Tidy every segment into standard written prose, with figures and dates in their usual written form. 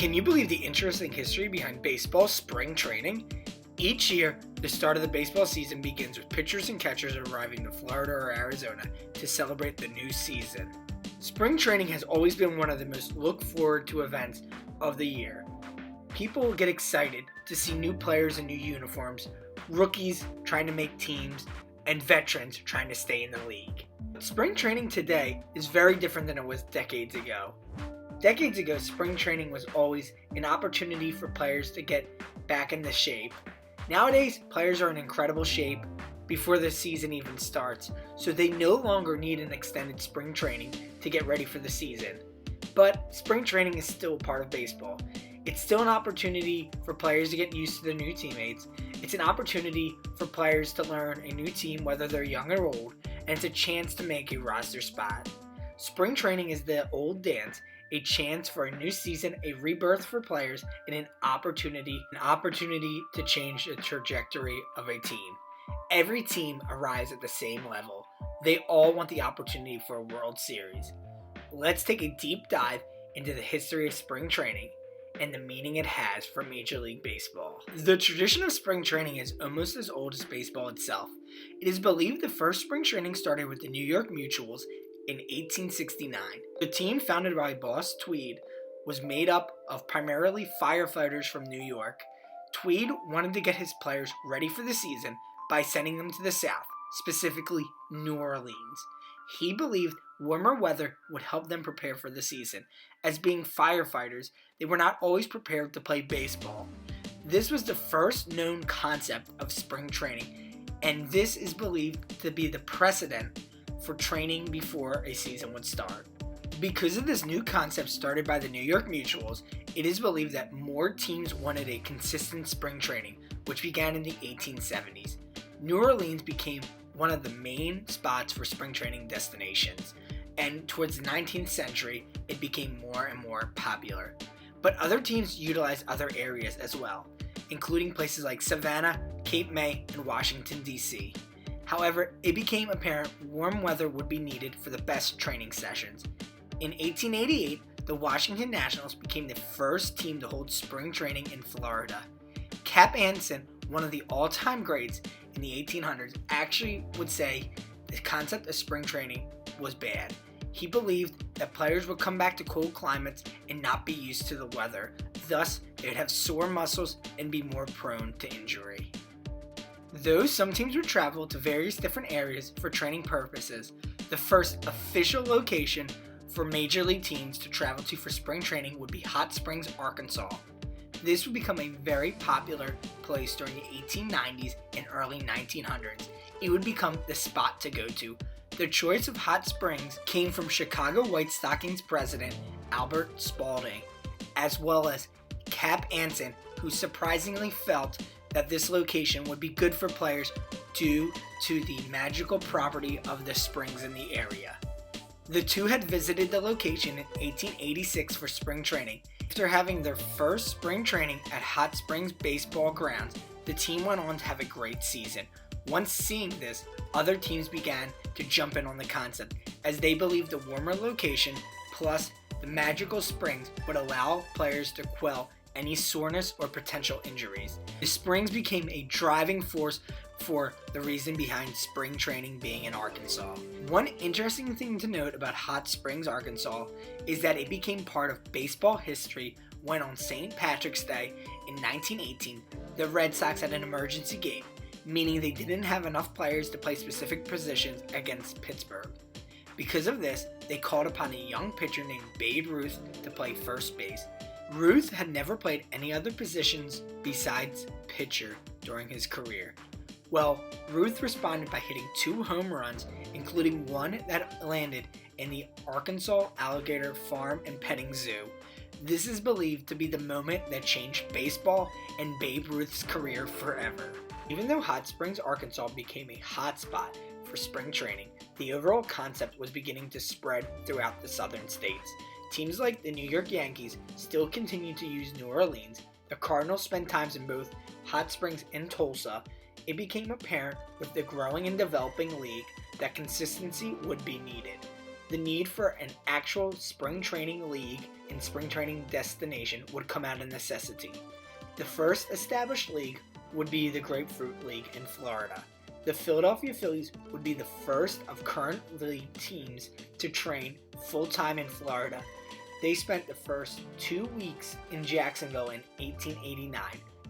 Can you believe the interesting history behind baseball spring training? Each year, the start of the baseball season begins with pitchers and catchers arriving to Florida or Arizona to celebrate the new season. Spring training has always been one of the most looked forward to events of the year. People get excited to see new players in new uniforms, rookies trying to make teams, and veterans trying to stay in the league. Spring training today is very different than it was decades ago. Decades ago, spring training was always an opportunity for players to get back into shape. Nowadays, players are in incredible shape before the season even starts, so they no longer need an extended spring training to get ready for the season. But spring training is still part of baseball. It's still an opportunity for players to get used to their new teammates. It's an opportunity for players to learn a new team, whether they're young or old, and it's a chance to make a roster spot. Spring training is the old dance, a chance for a new season, a rebirth for players, and an opportunity to change the trajectory of a team. Every team arrives at the same level. They all want the opportunity for a World Series. Let's take a deep dive into the history of spring training and the meaning it has for Major League Baseball. The tradition of spring training is almost as old as baseball itself. It is believed the first spring training started with the New York Mutuals in 1869. The team, founded by Boss Tweed, was made up of primarily firefighters from New York. Tweed wanted to get his players ready for the season by sending them to the South, specifically New Orleans. He believed warmer weather would help them prepare for the season. As being firefighters, they were not always prepared to play baseball. This was the first known concept of spring training, and this is believed to be the precedent for training before a season would start. Because of this new concept started by the New York Mutuals, it is believed that more teams wanted a consistent spring training, which began in the 1870s. New Orleans became one of the main spots for spring training destinations, and towards the 19th century, it became more and more popular. But other teams utilized other areas as well, including places like Savannah, Cape May, and Washington, D.C. However, it became apparent warm weather would be needed for the best training sessions. In 1888, the Washington Nationals became the first team to hold spring training in Florida. Cap Anson, one of the all-time greats in the 1800s, actually would say the concept of spring training was bad. He believed that players would come back to cold climates and not be used to the weather. Thus, they would have sore muscles and be more prone to injury. Though some teams would travel to various different areas for training purposes, the first official location for major league teams to travel to for spring training would be Hot Springs, Arkansas. This would become a very popular place during the 1890s and early 1900s. It would become the spot to go to. The choice of Hot Springs came from Chicago White Stockings president Albert Spalding, as well as Cap Anson, who surprisingly felt that this location would be good for players due to the magical property of the springs in the area. The two had visited the location in 1886 for spring training. After having their first spring training at Hot Springs baseball grounds, the team went on to have a great season. Once seeing this, other teams began to jump in on the concept, as they believed the warmer location plus the magical springs would allow players to quell any soreness or potential injuries. The springs became a driving force for the reason behind spring training being in Arkansas. One interesting thing to note about Hot Springs, Arkansas, is that it became part of baseball history when on St. Patrick's Day in 1918, the Red Sox had an emergency game, meaning they didn't have enough players to play specific positions against Pittsburgh. Because of this, they called upon a young pitcher named Babe Ruth to play first base. Ruth had never played any other positions besides pitcher during his career. Well, Ruth responded by hitting 2 home runs, including one that landed in the Arkansas Alligator Farm and Petting Zoo. This is believed to be the moment that changed baseball and Babe Ruth's career forever. Even though Hot Springs, Arkansas became a hot spot for spring training, the overall concept was beginning to spread throughout the southern states. Teams like the New York Yankees still continue to use New Orleans. The Cardinals spend times in both Hot Springs and Tulsa. It became apparent with the growing and developing league that consistency would be needed. the need for an actual spring training league and spring training destination would come out of necessity. The first established league would be the Grapefruit League in Florida. The Philadelphia Phillies would be the first of current league teams to train full-time in Florida. They spent the first 2 weeks in Jacksonville in 1889.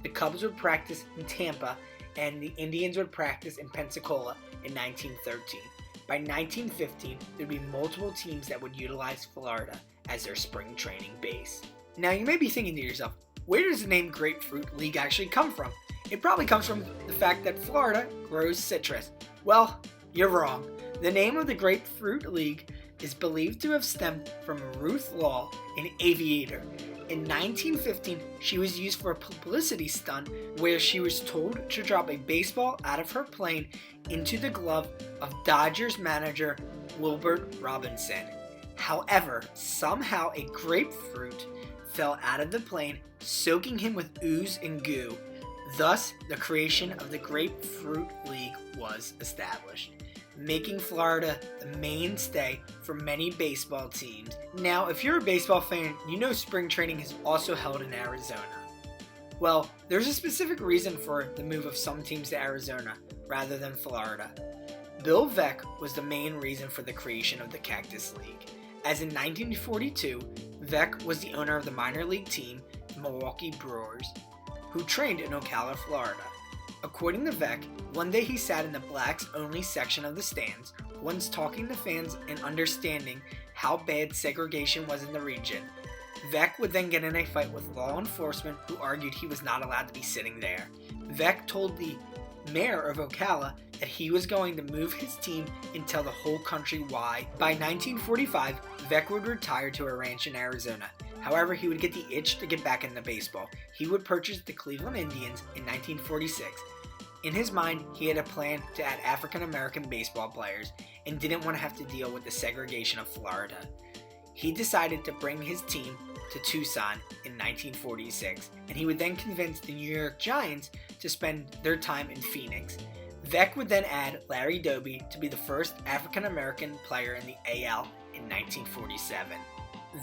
The Cubs would practice in Tampa, and the Indians would practice in Pensacola in 1913. By 1915, there would be multiple teams that would utilize Florida as their spring training base. Now you may be thinking to yourself, where does the name Grapefruit League actually come from? It probably comes from the fact that Florida grows citrus. Well, you're wrong. The name of the Grapefruit League is believed to have stemmed from Ruth Law, an aviator. In 1915, she was used for a publicity stunt where she was told to drop a baseball out of her plane into the glove of Dodgers manager Wilbert Robinson. However, somehow a grapefruit fell out of the plane, soaking him with ooze and goo. Thus, the creation of the Grapefruit League was established, making Florida the mainstay for many baseball teams. Now, if you're a baseball fan, you know spring training is also held in Arizona. Well, there's a specific reason for the move of some teams to Arizona rather than Florida. Bill Veeck was the main reason for the creation of the Cactus League, as in 1942, Veeck was the owner of the minor league team, the Milwaukee Brewers, who trained in Ocala, Florida. According to Veeck, one day he sat in the blacks-only section of the stands, once talking to fans and understanding how bad segregation was in the region. Veeck would then get in a fight with law enforcement who argued he was not allowed to be sitting there. Veeck told the mayor of Ocala that he was going to move his team and tell the whole country why. By 1945, Veeck would retire to a ranch in Arizona. However, he would get the itch to get back into baseball. He would purchase the Cleveland Indians in 1946. In his mind, he had a plan to add African American baseball players and didn't want to have to deal with the segregation of Florida. He decided to bring his team to Tucson in 1946, and he would then convince the New York Giants to spend their time in Phoenix. Veeck would then add Larry Doby to be the first African American player in the AL in 1947,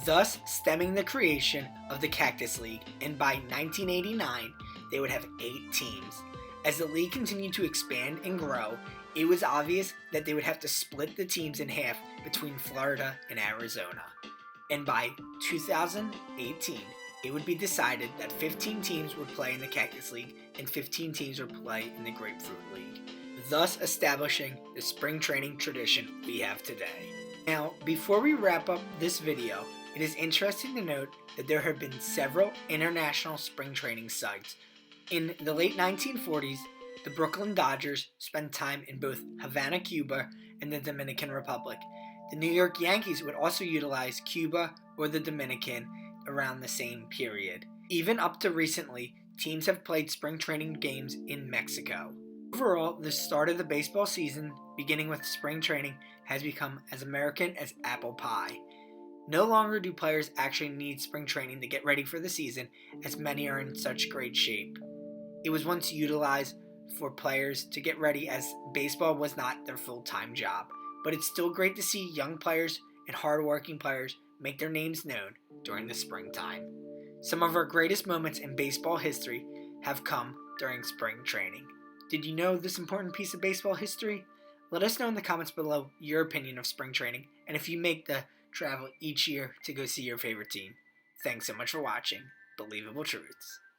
thus stemming the creation of the Cactus League, and by 1989, they would have 8 teams. As the league continued to expand and grow, it was obvious that they would have to split the teams in half between Florida and Arizona. And by 2018, it would be decided that 15 teams would play in the Cactus League and 15 teams would play in the Grapefruit League, thus establishing the spring training tradition we have today. Now, before we wrap up this video, it is interesting to note that there have been several international spring training sites. In the late 1940s, the Brooklyn Dodgers spent time in both Havana, Cuba, and the Dominican Republic. The New York Yankees would also utilize Cuba or the Dominican around the same period. Even up to recently, teams have played spring training games in Mexico. Overall, the start of the baseball season, beginning with spring training, has become as American as apple pie. No longer do players actually need spring training to get ready for the season, as many are in such great shape. It was once utilized for players to get ready, as baseball was not their full-time job. But it's still great to see young players and hard-working players make their names known during the springtime. Some of our greatest moments in baseball history have come during spring training. Did you know this important piece of baseball history? Let us know in the comments below your opinion of spring training and if you make the travel each year to go see your favorite team. Thanks so much for watching Believable Truths.